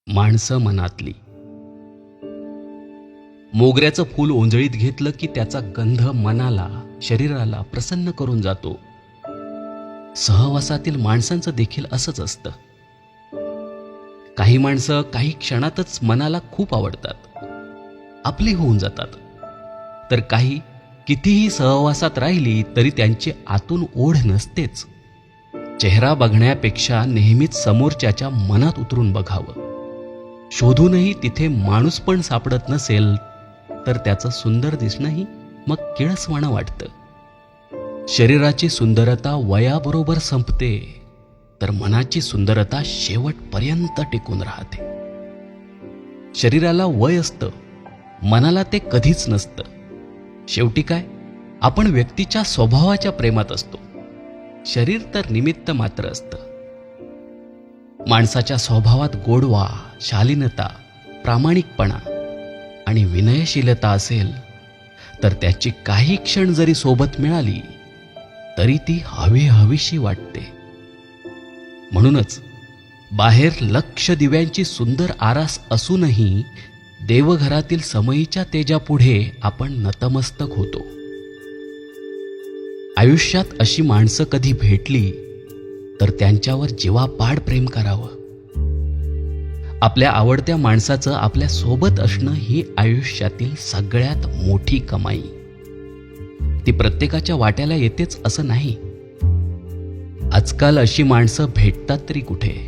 माणसं मनातली. मोगऱ्याचं फूल ओंजळीत घेतलं की त्याचा गंध मनाला, शरीराला प्रसन्न करून जातो. सहवासातील माणसांचं देखील असंच असतं. काही माणसं काही क्षणातच मनाला खूप आवडतात, आपली होऊन जातात. तर काही कितीही सहवासात राहिली तरी त्यांची आतून ओढ नसतेच. चेहरा बघण्यापेक्षा नेहमीच समोरच्याच्या मनात उतरून बघावं. शोधूनही तिथे माणूस पण सापडत नसेल तर त्याचं सुंदर दिसणंही मग किळसवाणं वाटतं. शरीराची सुंदरता वयाबरोबर संपते, तर मनाची सुंदरता शेवटपर्यंत टिकून राहते. शरीराला वय असतं, मनाला ते कधीच नसतं. शेवटी काय, आपण व्यक्तीच्या स्वभावाच्या प्रेमात असतो. शरीर तर निमित्त मात्र असतं. माणसाच्या स्वभावात गोडवा, शालीनता, प्रामाणिकपणा आणि विनयशीलता असेल तर त्याची काही क्षण जरी सोबत मिळाली तरी ती हवीहवीशी वाटते. म्हणूनच बाहेर लक्ष दिव्यांची सुंदर आरास असूनही देवघरातील समईच्या तेजापुढे आपण नतमस्तक होतो. आयुष्यात अशी माणसं कधी भेटली तर त्यांच्यावर जीवापाड प्रेम करावं. आपल्या आवडत्या माणसाचं आपल्या सोबत असणं ही आयुष्यातील सगळ्यात मोठी कमाई. ती प्रत्येकाच्या वाट्याला येतेच असं नाही. आजकाल अशी माणसं भेटतात तरी कुठे.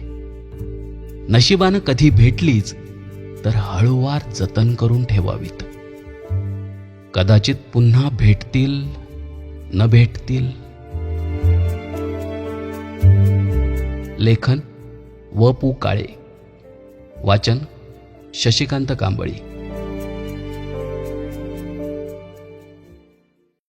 नशिबानं कधी भेटलीच तर हळूवार जतन करून ठेवावीत. कदाचित पुन्हा भेटतील, न भेटतील. लेखन व पु काळे. वाचन शशिकांत कांबळी.